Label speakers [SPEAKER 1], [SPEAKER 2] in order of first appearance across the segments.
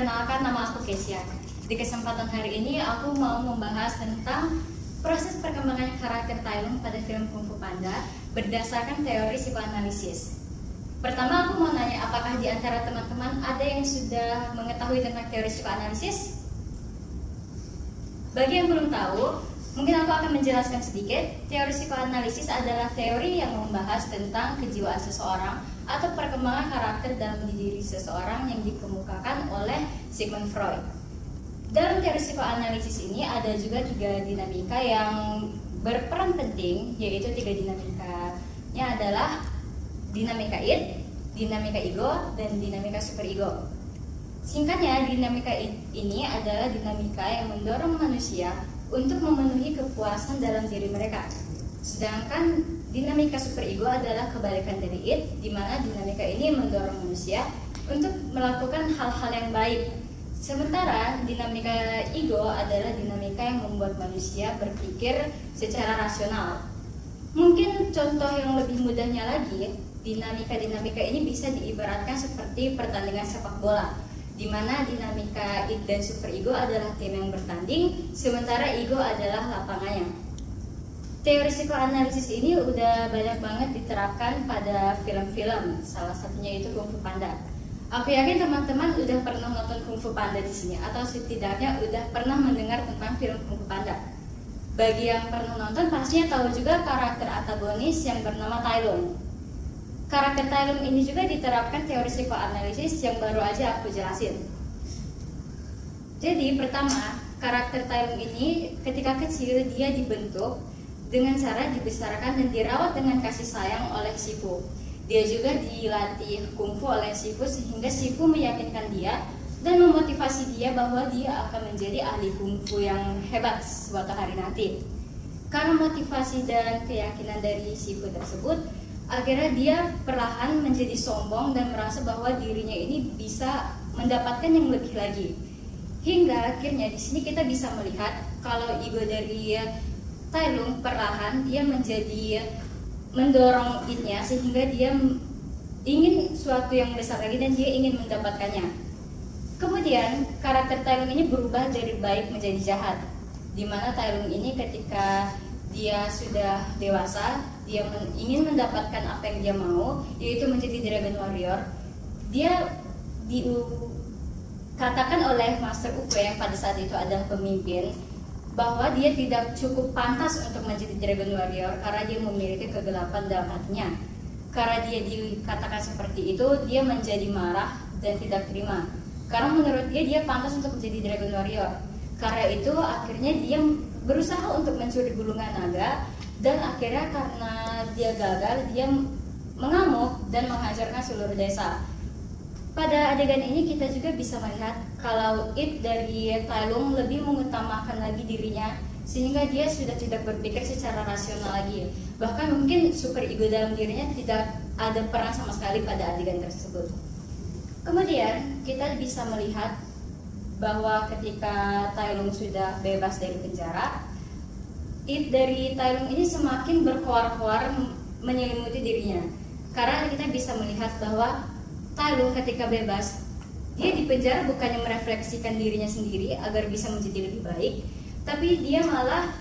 [SPEAKER 1] Perkenalkan, nama aku Kesia. Di kesempatan hari ini aku mau membahas tentang proses perkembangan karakter Tai Lung pada film Kung Fu Panda berdasarkan teori psikoanalisis. Pertama, aku mau nanya, apakah di antara teman-teman ada yang sudah mengetahui tentang teori psikoanalisis? Bagi yang belum tahu, mungkin aku akan menjelaskan sedikit. Teori psikoanalisis adalah teori yang membahas tentang kejiwaan seseorang atau perkembangan karakter dalam diri seseorang yang dikemukakan oleh Sigmund Freud. Dalam teori psikoanalisis ini ada juga 3 dinamika yang berperan penting, yaitu 3 dinamikanya adalah dinamika id, dinamika ego, dan dinamika superego. Singkatnya, dinamika id ini adalah dinamika yang mendorong manusia untuk memenuhi kepuasan dalam diri mereka. Sedangkan dinamika superego adalah kebalikan dari id, di mana dinamika ini mendorong manusia untuk melakukan hal-hal yang baik. Sementara dinamika ego adalah dinamika yang membuat manusia berpikir secara rasional. Mungkin contoh yang lebih mudahnya lagi, dinamika-dinamika ini bisa diibaratkan seperti pertandingan sepak bola, di mana dinamika id dan superego adalah tim yang bertanding, sementara ego adalah lapangannya. Teori psikoanalisis ini udah banyak banget diterapkan pada film-film, salah satunya itu Kung Fu Panda. Aku yakin teman-teman udah pernah nonton Kung Fu Panda di sini, atau setidaknya udah pernah mendengar tentang film Kung Fu Panda. Bagi yang pernah nonton pastinya tahu juga karakter antagonis yang bernama Tai Lung. Karakter Tai Lung ini juga diterapkan teori psikoanalisis yang baru aja aku jelasin. Jadi pertama, karakter Tai Lung ini ketika kecil dia dibentuk dengan cara dibesarkan dan dirawat dengan kasih sayang oleh Shifu. Dia juga dilatih kungfu oleh Shifu sehingga Shifu meyakinkan dia dan memotivasi dia bahwa dia akan menjadi ahli kungfu yang hebat suatu hari nanti. Karena motivasi dan keyakinan dari Shifu tersebut, akhirnya dia perlahan menjadi sombong dan merasa bahwa dirinya ini bisa mendapatkan yang lebih lagi. Hingga akhirnya di sini kita bisa melihat kalau ego dari Tai Lung perlahan dia menjadi mendorong id-nya sehingga dia ingin suatu yang besar lagi dan dia ingin mendapatkannya. Kemudian karakter Tai Lung ini berubah dari baik menjadi jahat, di mana Tai Lung ini ketika dia sudah dewasa, dia ingin mendapatkan apa yang dia mau, yaitu menjadi Dragon Warrior. Dia dikatakan oleh Master Uke yang pada saat itu adalah pemimpin bahwa dia tidak cukup pantas untuk menjadi Dragon Warrior karena dia memiliki kegelapan dalam hatinya. Karena dia dikatakan seperti itu, dia menjadi marah dan tidak terima. Karena menurut dia pantas untuk menjadi Dragon Warrior. Karena itu akhirnya dia berusaha untuk mencuri gulungan naga, dan akhirnya karena dia gagal, dia mengamuk dan menghancurkan seluruh desa. Pada adegan ini kita juga bisa melihat kalau id dari Tai Lung lebih mengutamakan lagi dirinya, sehingga dia sudah tidak berpikir secara rasional lagi. Bahkan mungkin super ego dalam dirinya tidak ada peran sama sekali pada adegan tersebut. Kemudian kita bisa melihat bahwa ketika Tai Lung sudah bebas dari penjara, id dari Tai Lung ini semakin berkoar-koar menyelimuti dirinya. Karena kita bisa melihat bahwa Tai Lung ketika bebas, dia di penjara bukannya merefleksikan dirinya sendiri agar bisa menjadi lebih baik, tapi dia malah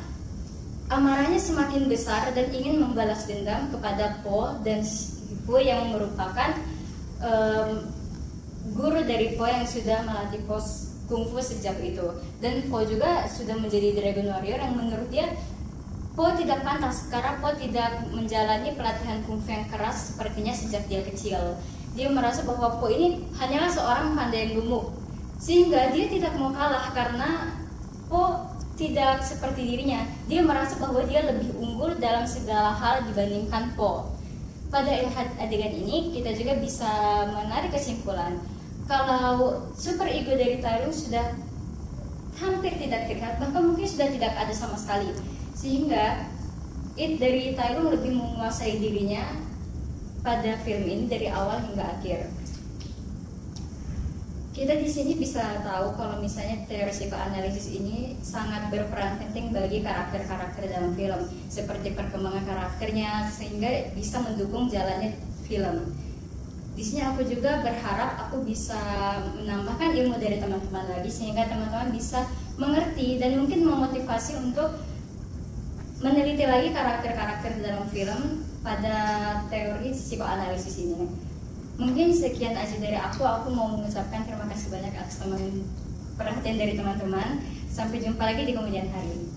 [SPEAKER 1] amarahnya semakin besar dan ingin membalas dendam kepada Po dan Shifu yang merupakan guru dari Po yang sudah melatih Po kungfu sejak itu. Dan Po juga sudah menjadi Dragon Warrior yang menurut dia Po tidak pantas karena Po tidak menjalani pelatihan kungfu yang keras sepertinya sejak dia kecil. Dia merasa bahwa Po ini hanyalah seorang pandai yang gemuk, sehingga dia tidak mau kalah karena Po tidak seperti dirinya. Dia merasa bahwa dia lebih unggul dalam segala hal dibandingkan Po. Pada adegan ini kita juga bisa menarik kesimpulan kalau super ego dari Tai Lung sudah hampir tidak terlihat, bahkan mungkin sudah tidak ada sama sekali, sehingga id dari Tai Lung lebih menguasai dirinya pada film ini dari awal hingga akhir. Kita di sini bisa tahu kalau misalnya teori psikoanalisis ini sangat berperan penting bagi karakter-karakter dalam film, seperti perkembangan karakternya sehingga bisa mendukung jalannya film. Di sini aku juga berharap aku bisa menambahkan ilmu dari teman-teman lagi sehingga teman-teman bisa mengerti dan mungkin memotivasi untuk meneliti lagi karakter-karakter dalam film pada teori psikoanalisis ini. Mungkin sekian aja dari aku mau mengucapkan terima kasih banyak atas perhatian dari teman-teman. Sampai jumpa lagi di kemudian hari.